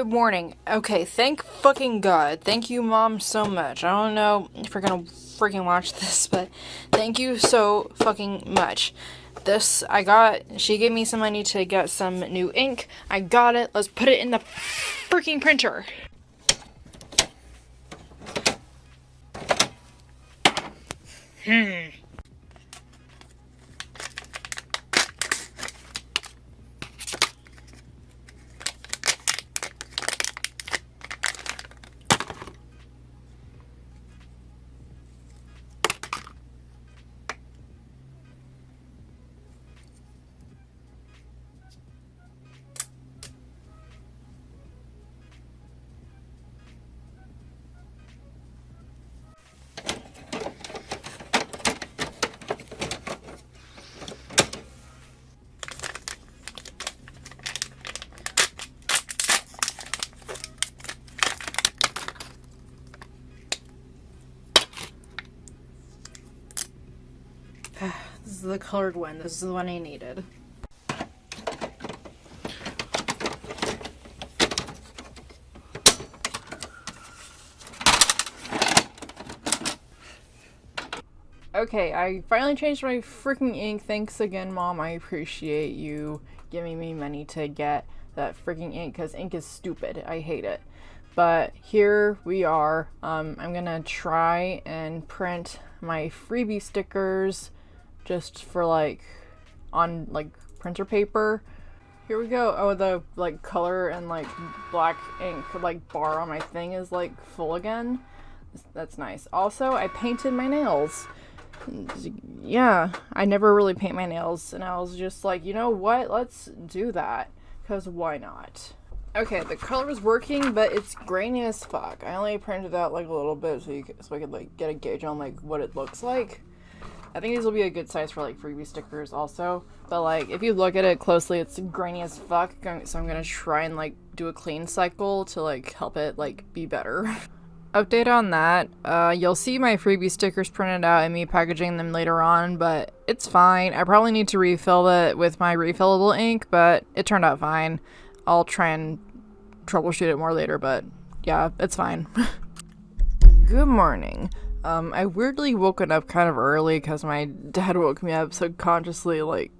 Good morning. Okay, thank fucking God. Thank you, Mom, so much. I don't know if you're gonna freaking watch this, but thank you so fucking much. She gave me some money to get some new ink. I got it. Let's put it in the freaking printer. This is the colored one. This is the one I needed. Okay, I finally changed my freaking ink. Thanks again, Mom. I appreciate you giving me money to get that freaking ink, because ink is stupid. I hate it. But here we are. I'm gonna try and print my freebie stickers just for on printer paper. Here we go. Oh, the color and black ink bar on my thing is full again. That's nice. Also, I painted my nails. Yeah, I never really paint my nails, and I was just like, you know what? Let's do that, because why not? Okay, the color is working, but it's grainy as fuck. I only printed out a little bit so I could get a gauge on what it looks like. I think these will be a good size for freebie stickers also, but if you look at it closely, it's grainy as fuck. So I'm gonna try and do a clean cycle to help it be better. Update on that, you'll see my freebie stickers printed out and me packaging them later on, but it's fine. I probably need to refill it with my refillable ink, but it turned out fine. I'll try and troubleshoot it more later, but yeah, it's fine. Good morning. I weirdly woken up kind of early because my dad woke me up subconsciously,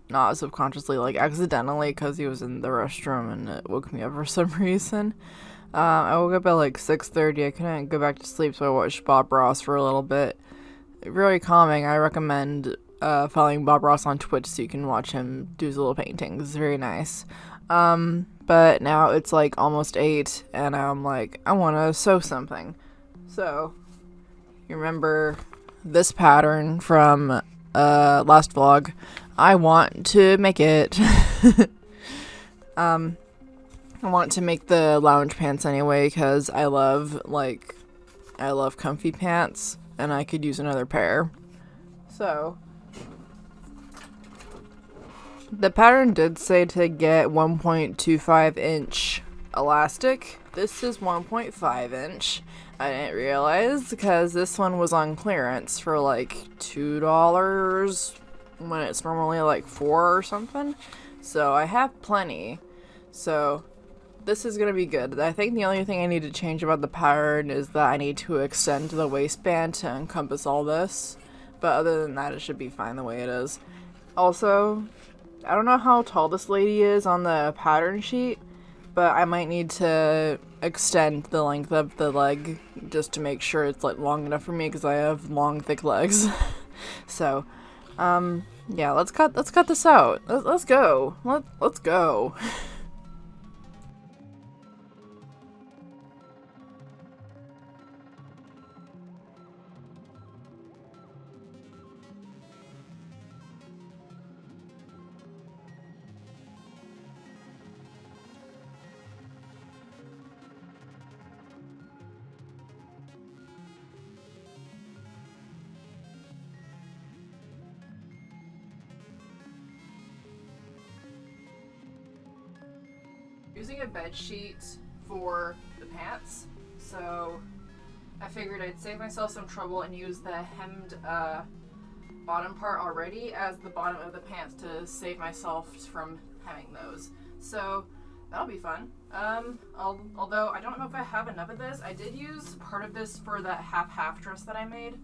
not subconsciously, accidentally, because he was in the restroom and it woke me up for some reason. I woke up at 6:30. I couldn't go back to sleep, so I watched Bob Ross for a little bit. Very calming. I recommend following Bob Ross on Twitch so you can watch him do his little paintings. It's very nice. But now it's almost 8, and I'm I want to sew something. So, you remember this pattern from last vlog? I want to make it. I want to make the lounge pants anyway, because I love comfy pants, and I could use another pair. So, the pattern did say to get 1.25 inch elastic. This is 1.5 inch. I didn't realize, because this one was on clearance for $2 when it's normally $4 or something. So I have plenty. So this is gonna be good. I think the only thing I need to change about the pattern is that I need to extend the waistband to encompass all this. But other than that, it should be fine the way it is. Also, I don't know how tall this lady is on the pattern sheet, but I might need to extend the length of the leg just to make sure it's long enough for me, because I have long, thick legs. So, yeah, let's cut this out. Let's go. Let's go. Using a bed sheet for the pants, so I figured I'd save myself some trouble and use the hemmed bottom part already as the bottom of the pants to save myself from hemming those. So That'll be fun. Although I don't know if I have enough of this. I did use part of this for that half dress that I made.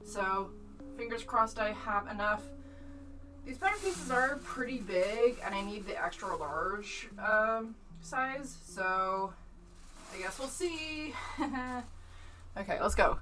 So, fingers crossed I have enough. These pattern pieces are pretty big, and I need the extra large size, so I guess we'll see. Okay, let's go.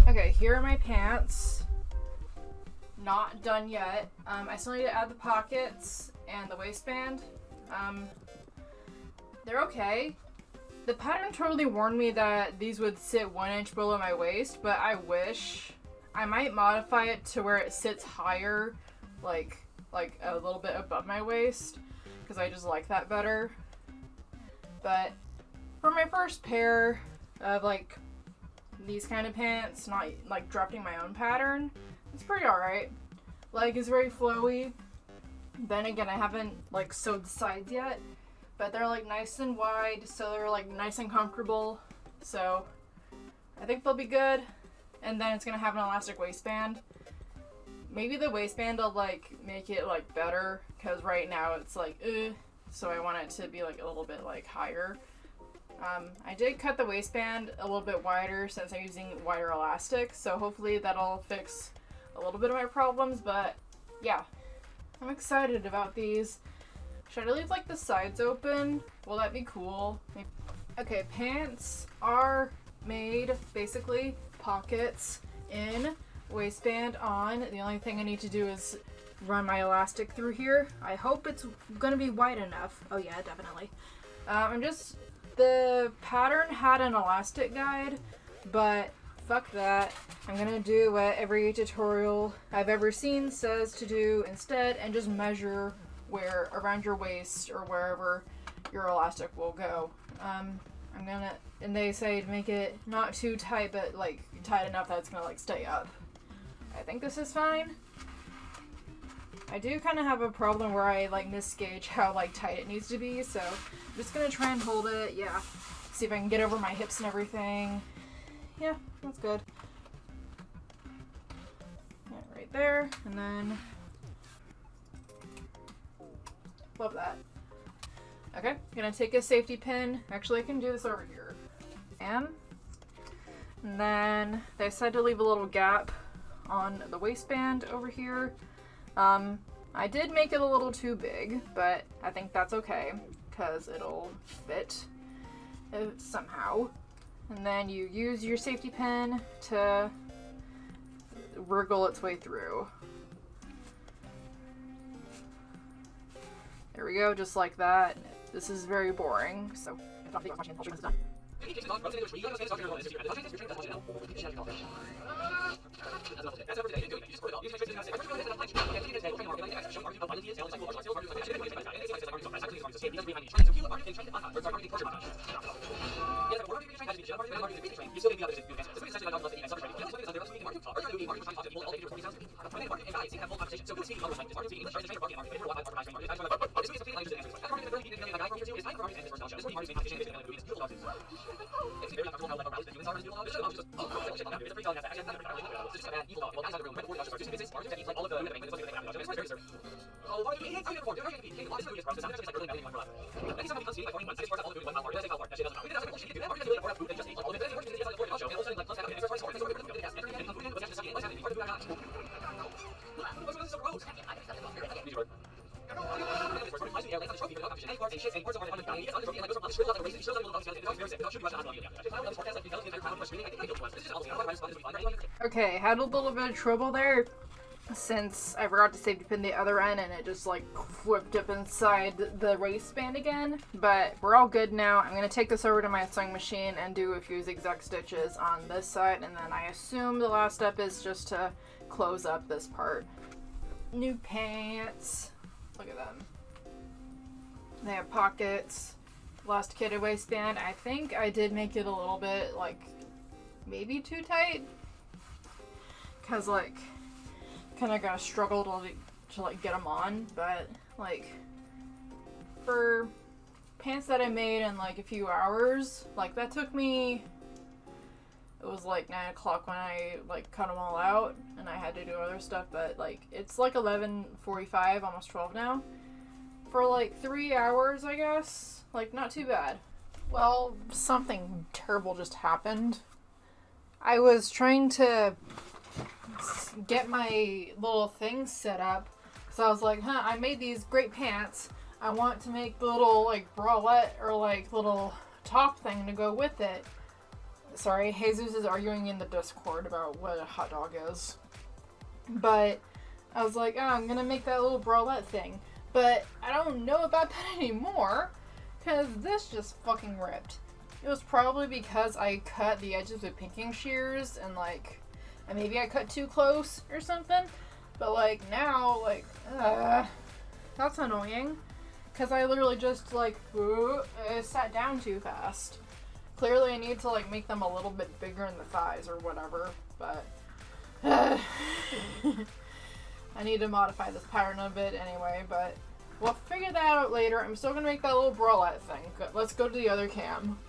Okay, here are my pants. Not done yet. I still need to add the pockets and the waistband. They're okay. The pattern totally warned me that these would sit 1 inch below my waist, but I wish. I might modify it to where it sits higher, like a little bit above my waist, because I just like that better. But for my first pair of like these kind of pants, not like drafting my own pattern, it's pretty alright. Leg is very flowy. Then again, I haven't like sewed the sides yet, but they're like nice and wide, so they're like nice and comfortable. So I think they'll be good. And then it's gonna have an elastic waistband. Maybe the waistband will like make it like better, because right now it's like so I want it to be like a little bit like higher. I did cut the waistband a little bit wider since I'm using wider elastic, so hopefully that'll fix a little bit of my problems. But yeah, I'm excited about these. Should I leave like the sides open? Will that be cool? Maybe. Okay, pants are made, basically pockets in, waistband on. The only thing I need to do is run my elastic through here. I hope it's gonna be wide enough. Oh yeah, definitely. The pattern had an elastic guide, but fuck that. I'm gonna do what every tutorial I've ever seen says to do instead, and just measure where around your waist or wherever your elastic will go. And they say to make it not too tight, but like tight enough that it's gonna like stay up. I think this is fine. I do kind of have a problem where I like misgauge how like tight it needs to be, so I'm just gonna try and hold it. Yeah, see if I can get over my hips and everything. Yeah, that's good. Yeah, right there, and then love that. Okay, gonna take a safety pin. Actually, I can do this over here. And then they said to leave a little gap on the waistband over here. I did make it a little too big, but I think that's okay, because it'll fit somehow. And then you use your safety pin to wriggle its way through. There we go, just like that. This is very boring, so if not watching, I'll show this done. Okay, had a little bit of trouble there since I forgot to save to pin the other end and it just like whipped up inside the waistband again. But we're all good now. I'm gonna take this over to my sewing machine and do a few zigzag stitches on this side, and then I assume the last step is just to close up this part. New pants. Look at them. They have pockets. Elasticated waistband. I think I did make it a little bit like maybe too tight, cause like kind of gotta struggle to like get them on, but like for pants that I made in like a few hours, like that took me, it was like 9 o'clock when I like cut them all out and I had to do other stuff, but like it's like 11:45, almost 12 now, for like 3 hours, I guess. Like not too bad. Well, something terrible just happened. I was trying to get my little thing set up, so I was like, I made these great pants, I want to make the little like bralette or like little top thing to go with it. Sorry, Jesus is arguing in the Discord about what a hot dog is, but I was like, I'm gonna make that little bralette thing, but I don't know about that anymore because this just fucking ripped. It was probably because I cut the edges with pinking shears and like, and maybe I cut too close or something. But like now, like, that's annoying. Cause I literally just like, sat down too fast. Clearly I need to like make them a little bit bigger in the thighs or whatever, but I need to modify this pattern a bit anyway, but we'll figure that out later. I'm still gonna make that little bralette thing. Let's go to the other cam.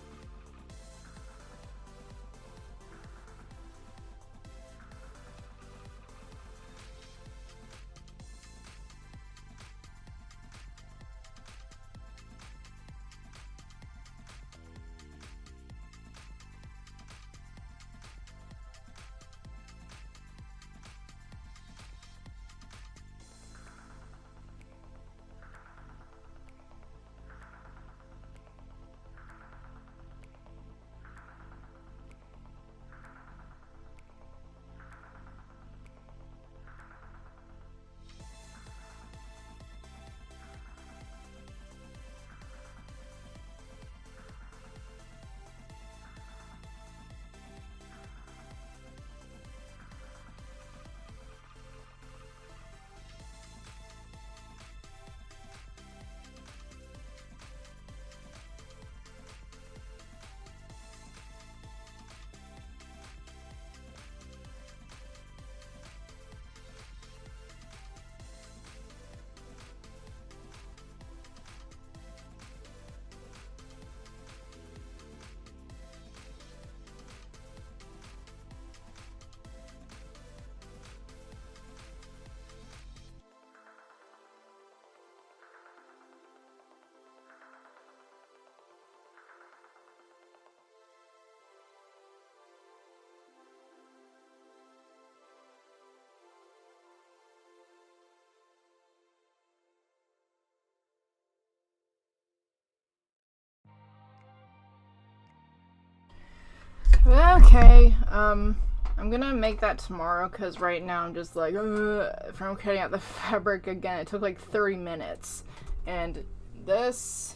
Okay, I'm gonna make that tomorrow because right now I'm just like, from cutting out the fabric again. It took like 30 minutes, and this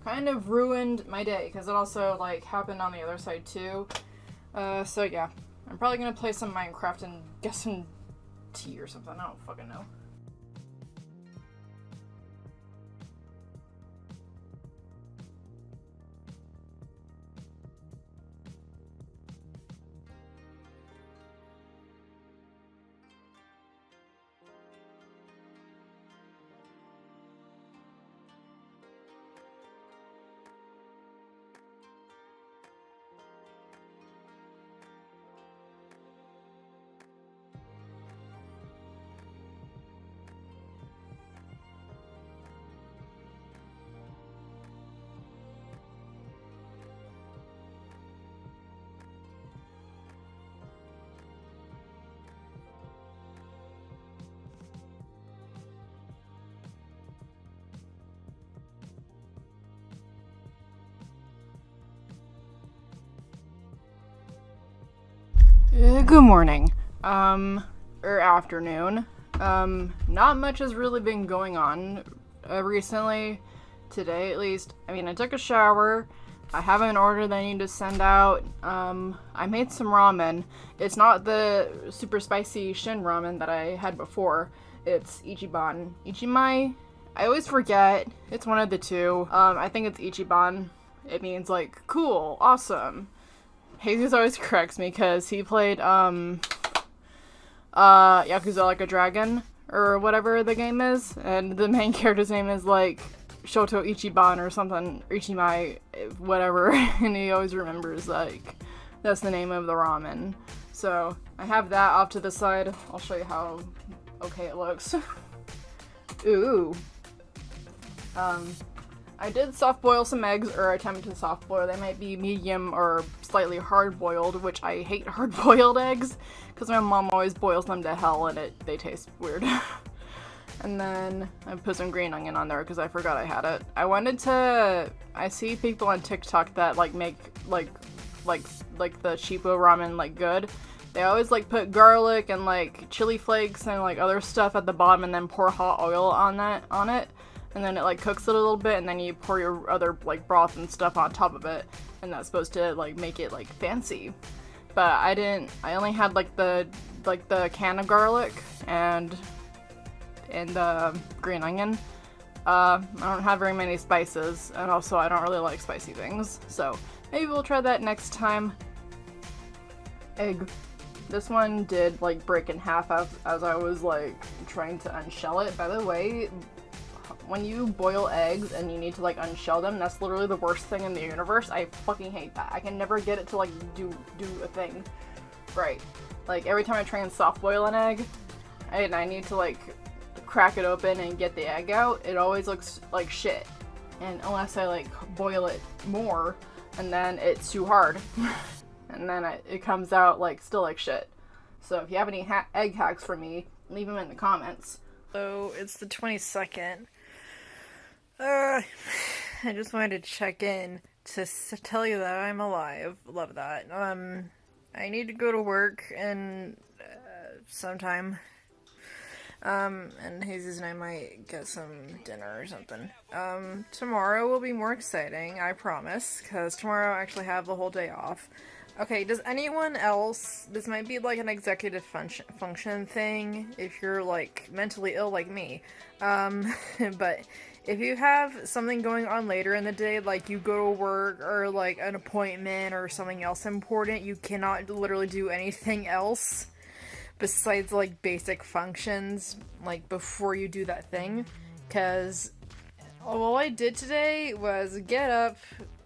kind of ruined my day because it also like happened on the other side too. So yeah, I'm probably gonna play some Minecraft and get some tea or something. I don't fucking know. Good morning. Or afternoon. Not much has really been going on recently. Today, at least. I mean, I took a shower. I have an order that I need to send out. I made some ramen. It's not the super spicy Shin ramen that I had before. It's Ichiban. Ichimai? I always forget. It's one of the two. I think it's Ichiban. It means, like, cool, awesome. Jesus always corrects me because he played, Yakuza Like a Dragon, or whatever the game is, and the main character's name is, like, Shoto Ichiban or something, Ichimai, whatever, and he always remembers, like, that's the name of the ramen. So, I have that off to the side. I'll show you how okay it looks. Ooh. I did soft boil some eggs, or attempt to soft boil. They might be medium or slightly hard boiled, which I hate hard boiled eggs, because my mom always boils them to hell and they taste weird. And then I put some green onion on there because I forgot I had it. I see people on TikTok that like make like the cheapo ramen like good. They always like put garlic and like chili flakes and like other stuff at the bottom and then pour hot oil on it. And then it like cooks it a little bit and then you pour your other like broth and stuff on top of it. And that's supposed to like make it like fancy. But I only had like the can of garlic and the green onion. I don't have very many spices, and also I don't really like spicy things, so maybe we'll try that next time. Egg. This one did like break in half as I was like trying to unshell it. By the way, when you boil eggs and you need to like unshell them, that's literally the worst thing in the universe. I fucking hate that. I can never get it to like do a thing right. Like every time I try and soft boil an egg and I need to like crack it open and get the egg out, it always looks like shit. And unless I like boil it more, and then it's too hard. And then it comes out like still like shit. So if you have any egg hacks for me, leave them in the comments. So it's the 22nd. I just wanted to check in to tell you that I'm alive. Love that. I need to go to work and sometime. And Jesus and I might get some dinner or something. Tomorrow will be more exciting, I promise, because tomorrow I actually have the whole day off. Okay, does anyone else, this might be like an executive function thing, if you're like mentally ill like me, but if you have something going on later in the day, like you go to work or like an appointment or something else important, you cannot literally do anything else besides like basic functions like before you do that thing, because all I did today was get up.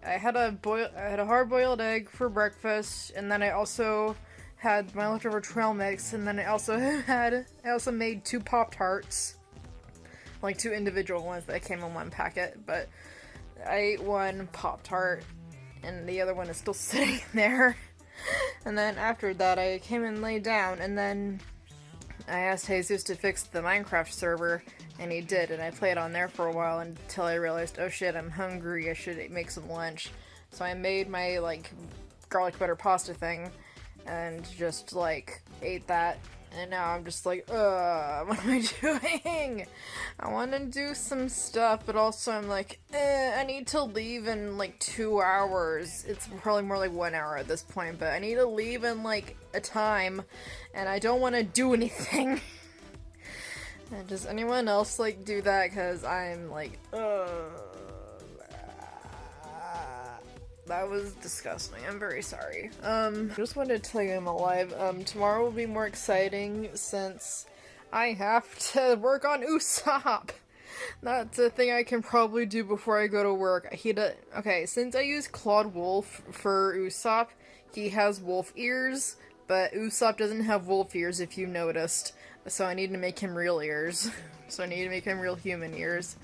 I had a hard-boiled egg for breakfast, and then I also had my leftover trail mix, and then I also made 2 Pop-Tarts, like 2 individual ones that came in one packet, but I ate 1 Pop-Tart and the other one is still sitting there. And then after that I came and laid down, and then I asked Jesus to fix the Minecraft server, and he did, and I played on there for a while until I realized, oh shit, I'm hungry, I should make some lunch. So I made my, like, garlic butter pasta thing, and just, like, ate that, and now I'm just like, what am I doing? I want to do some stuff, but also I'm like, I need to leave in, like, 2 hours. It's probably more like 1 hour at this point, but I need to leave in, like, a time, and I don't want to do anything. And does anyone else, like, do that? Because I'm like, that was disgusting. I'm very sorry. Just wanted to tell you I'm alive. Tomorrow will be more exciting since I have to work on Usopp. That's a thing I can probably do before I go to work. Okay, since I use Claude Wolf for Usopp, he has wolf ears, but Usopp doesn't have wolf ears if you noticed. So I need to make him real ears. So I need to make him real human ears.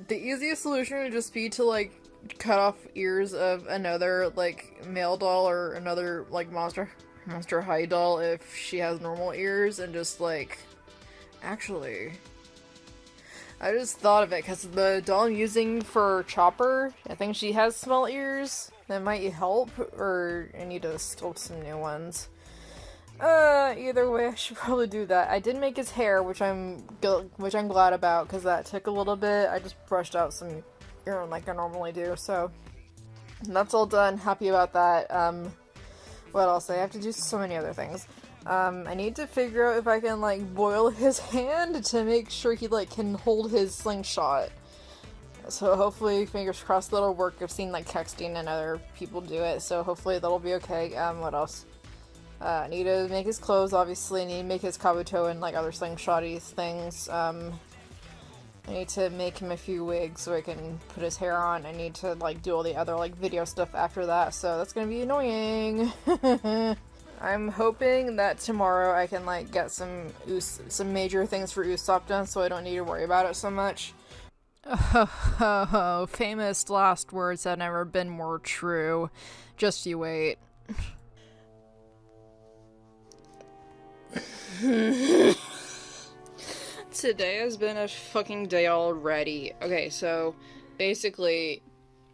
The easiest solution would just be to, like, cut off ears of another, like, male doll or another, like, Monster High doll if she has normal ears, and just, like... Actually... I just thought of it, because the doll I'm using for Chopper, I think she has small ears. That might help, or I need to sculpt some new ones. Either way, I should probably do that. I did make his hair, which I'm glad about, because that took a little bit. I just brushed out some urine like I normally do, so that's all done. Happy about that. What else? I have to do so many other things. I need to figure out if I can, like, boil his hand to make sure he, like, can hold his slingshot. So hopefully, fingers crossed, that'll work. I've seen, like, texting and other people do it, so hopefully that'll be okay. What else? I need to make his clothes, obviously. I need to make his kabuto and, like, other slingshotty things. I need to make him a few wigs so I can put his hair on. I need to, like, do all the other, like, video stuff after that, so that's gonna be annoying. I'm hoping that tomorrow I can, like, get some major things for Usopp done so I don't need to worry about it so much. Oh, famous last words have never been more true. Just you wait. Today has been a fucking day already. Okay, so basically,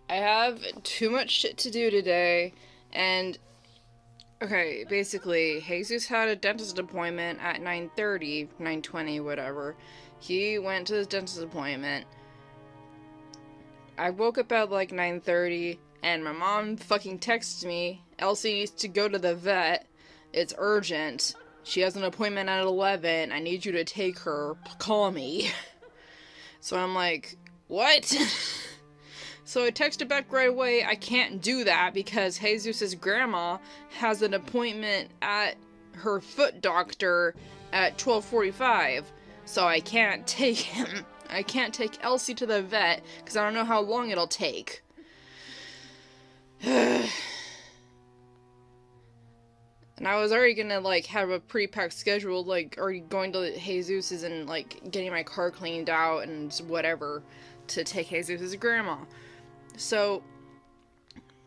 I have too much shit to do today, and okay, basically, Jesus had a dentist appointment at 9:30, 9:20, whatever. He went to his dentist appointment. I woke up at like 9:30, and my mom fucking texted me, Elsie needs to go to the vet. It's urgent. She has an appointment at 11. I need you to take her. Call me. So I'm like, what? So I texted back right away, I can't do that because Jesus' grandma has an appointment at her foot doctor at 12:45. So I can't take him. I can't take Elsie to the vet because I don't know how long it'll take. And I was already gonna, like, have a pre-packed schedule, like, already going to Jesus's and, like, getting my car cleaned out and whatever to take Jesus's grandma. So,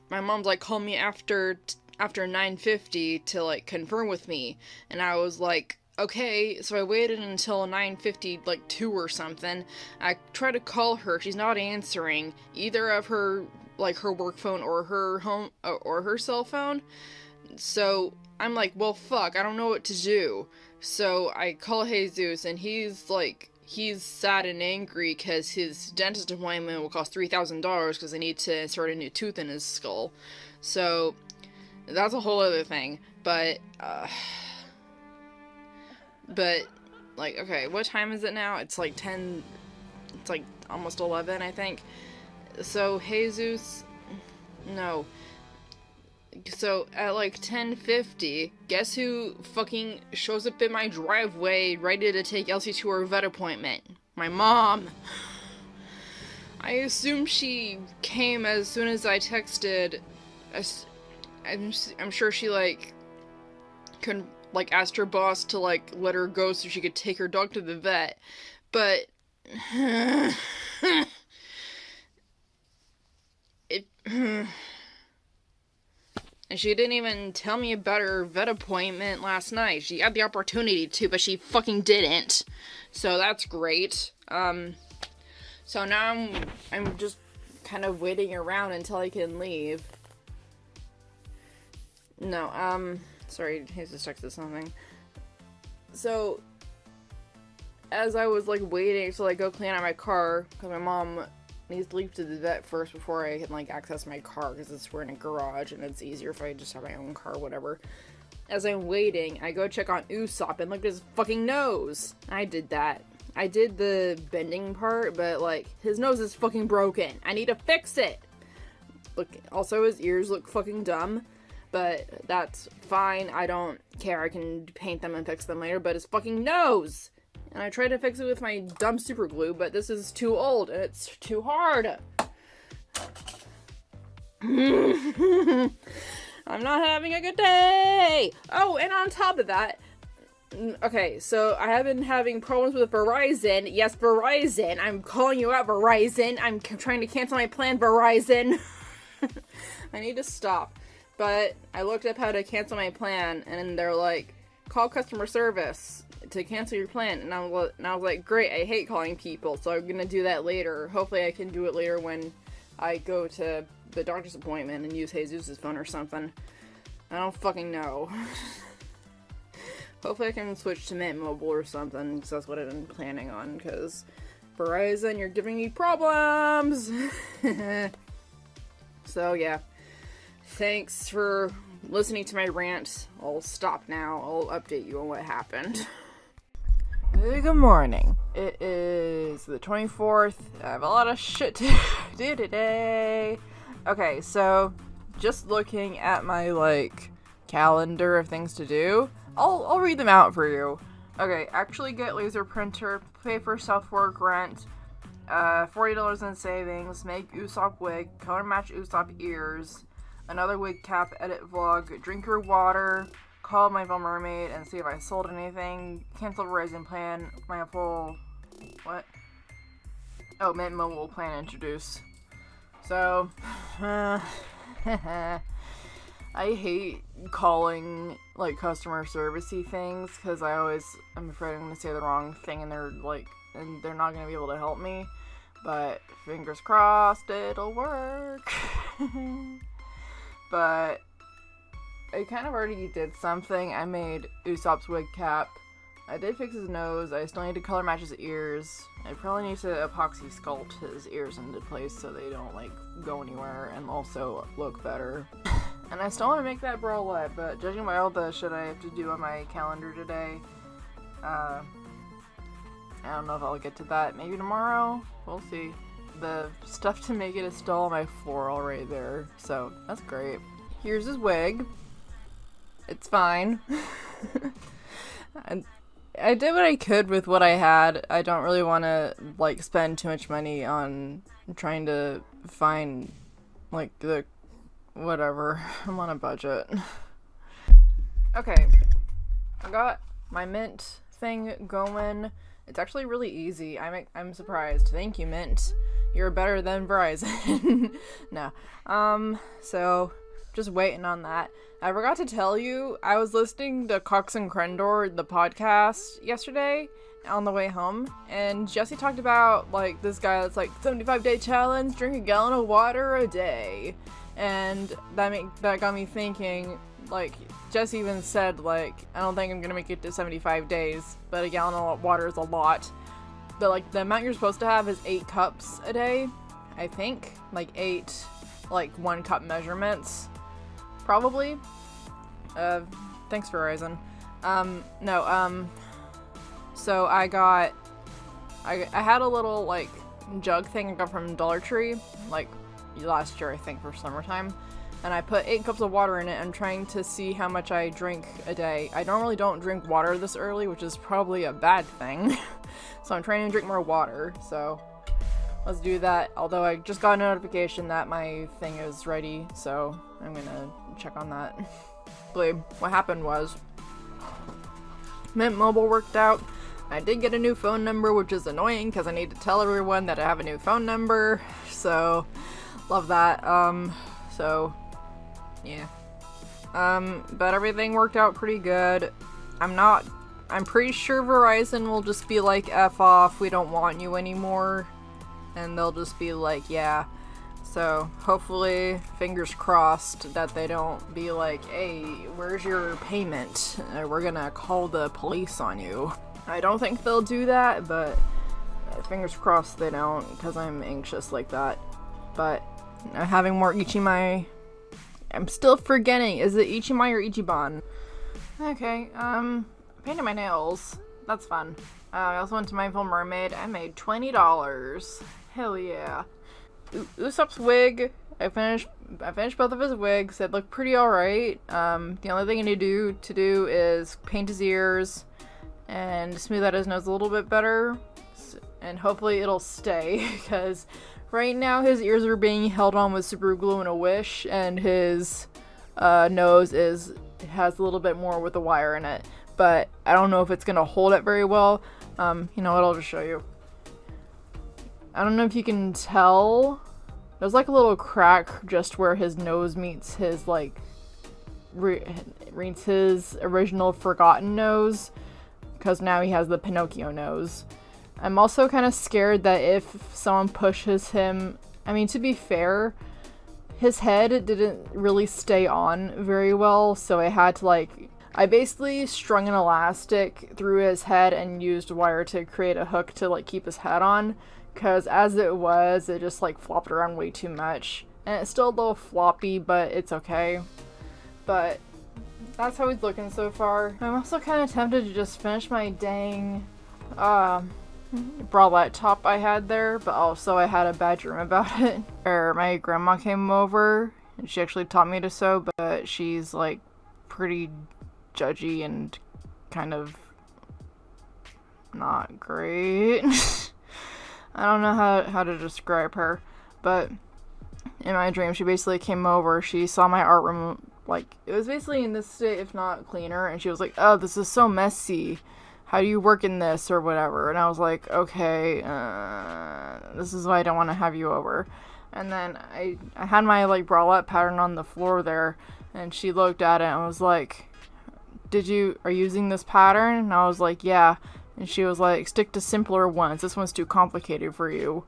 my mom's like, call me after 9:50 to, like, confirm with me. And I was like, okay, so I waited until 9:50, like, 2 or something. I tried to call her, she's not answering, either of her, like, her work phone or her home, or her cell phone. So, I'm like, well, fuck, I don't know what to do. So, I call Jesus, and he's sad and angry because his dentist appointment will cost $3,000 because they need to insert a new tooth in his skull. So, that's a whole other thing. But, like, okay, what time is it now? It's like 10, it's like almost 11, I think. So, Jesus, no. So, at like 10:50, guess who fucking shows up in my driveway ready to take Elsie to her vet appointment? My mom. I assume she came as soon as I texted. I'm sure she, like, asked her boss to, like, let her go so she could take her dog to the vet. But it and she didn't even tell me about her vet appointment last night. She had the opportunity to, but she fucking didn't. So that's great. So now I'm just kind of waiting around until I can leave. No, sorry, Jesus texted something. So, as I was, like, waiting to, like, go clean out my car, because my mom needs to leave to the vet first before I can, like, access my car, because we're in a garage, and it's easier if I just have my own car, whatever. As I'm waiting, I go check on Usopp and look at his fucking nose. I did that. I did the bending part, but, like, his nose is fucking broken. I need to fix it! Look, also his ears look fucking dumb, but that's fine. I don't care. I can paint them and fix them later, but his fucking nose! And I tried to fix it with my dumb super glue, but this is too old and it's too hard. I'm not having a good day. Oh, and on top of that, okay, so I have been having problems with Verizon. Yes, Verizon. I'm calling you out, Verizon. I'm trying to cancel my plan, Verizon. I need to stop. But I looked up how to cancel my plan, and they're like, call customer service to cancel your plan. And I was like, great, I hate calling people, so I'm gonna do that later. Hopefully I can do it later when I go to the doctor's appointment and use Jesus' phone or something. I don't fucking know. Hopefully I can switch to Mint Mobile or something, because that's what I've been planning on, because Verizon, you're giving me problems! So yeah, thanks for listening to my rant. I'll stop now. I'll update you on what happened. Good morning. It is the 24th. I have a lot of shit to do today. Okay, so just looking at my calendar of things to do, I'll read them out for you. Okay, actually get laser printer, pay for self-work rent, $40 in savings, make Usopp wig, color match Usopp ears, another wig cap, edit vlog, drink your water, call my Little Mermaid and see if I sold anything, cancel Verizon plan, my full, what? Oh, Mint Mobile plan introduce. So, I hate calling, customer servicey things, because I'm afraid I'm going to say the wrong thing and they're not going to be able to help me, but fingers crossed it'll work. But I kind of already did something. I made Usopp's wig cap. I did fix his nose. I still need to color match his ears. I probably need to epoxy sculpt his ears into place so they don't go anywhere and also look better. And I still want to make that bralette, but judging by all the shit I have to do on my calendar today, I don't know if I'll get to that. Maybe tomorrow? We'll see. The stuff to make it is still on my floor right there, so that's great. Here's his wig. It's fine. I did what I could with what I had. I don't really want to spend too much money on trying to find the whatever. I'm on a budget. Okay, I got my Mint thing going. It's actually really easy. I'm surprised. Thank you, Mint. You're better than Verizon. No. So just waiting on that. I forgot to tell you, I was listening to Cox and Crendor, the podcast, yesterday on the way home, and Jesse talked about this guy that's 75-day challenge, drink a gallon of water a day, and that got me thinking. Jesse even said I don't think I'm gonna make it to 75 days, but a gallon of water is a lot. But the amount you're supposed to have is 8 cups a day, I think. 8 1 cup measurements. Probably. Thanks Verizon. So I had a little jug thing I got from Dollar Tree last year, I think, for summertime, and I put 8 cups of water in it. I'm trying to see how much I drink a day. I normally don't drink water this early, which is probably a bad thing. So I'm trying to drink more water, so let's do that. Although I just got a notification that my thing is ready, so I'm gonna check on that. What happened was, Mint Mobile worked out. I did get a new phone number, which is annoying because I need to tell everyone that I have a new phone number, so love that. So yeah. But everything worked out pretty good. I'm pretty sure Verizon will just be F off, we don't want you anymore. And they'll just be yeah. So hopefully, fingers crossed, that they don't be hey, where's your payment? We're gonna call the police on you. I don't think they'll do that, but fingers crossed they don't, because I'm anxious like that. But having more Ichimai. I'm still forgetting, is it Ichimai or Ichiban? Okay, painted my nails. That's fun. I also went to my Little Mermaid. I made $20. Hell yeah. Usopp's wig. I finished both of his wigs. It looked pretty alright. The only thing I need to do is paint his ears and smooth out his nose a little bit better. And hopefully it'll stay, because right now his ears are being held on with super glue and a wish, and his nose has a little bit more with the wire in it. But I don't know if it's gonna hold it very well. You know what, I'll just show you. I don't know if you can tell. There's a little crack just where his nose meets his meets his original forgotten nose, because now he has the Pinocchio nose. I'm also kind of scared that if someone pushes him, I mean, to be fair, his head didn't really stay on very well, so I had to I basically strung an elastic through his head and used wire to create a hook to like keep his head on, because as it was, it just like flopped around way too much. And it's still a little floppy, but it's okay. But that's how he's looking so far. I'm also kind of tempted to just finish my dang bralette top I had there, but also I had a bad dream about it. Or my grandma came over and she actually taught me to sew, but she's like pretty judgy and kind of not great. I don't know how to describe her, but in my dream she basically came over, she saw my art room, like it was basically in this state if not cleaner, and she was like, oh, this is so messy, how do you work in this or whatever? And I was like, okay, this is why I don't want to have you over. And then I had my like bralette pattern on the floor there, and she looked at it and was like, are you using this pattern? And I was like, yeah. And she was like, stick to simpler ones, this one's too complicated for you.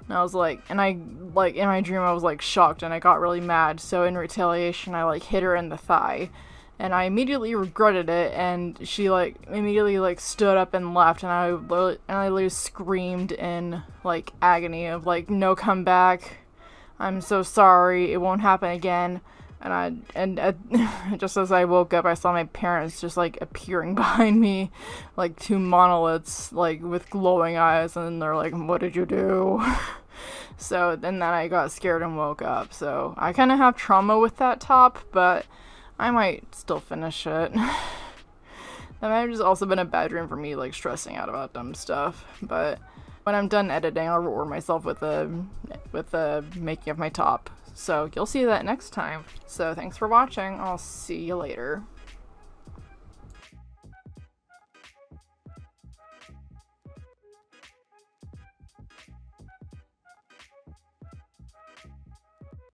And I was like, and I like in my dream I was like shocked and I got really mad, so in retaliation I like hit her in the thigh. And I immediately regretted it, and she like immediately like stood up and left, and I literally screamed in like agony of like, no, come back, I'm so sorry, it won't happen again. And just as I woke up, I saw my parents just like appearing behind me, like two monoliths, like with glowing eyes, and they're like, what did you do? So then I got scared and woke up. So I kind of have trauma with that top, but I might still finish it. That might have just also been a bad dream for me, like stressing out about dumb stuff. But when I'm done editing, I'll reward myself with the making of my top. So you'll see that next time. So thanks for watching. I'll see you later.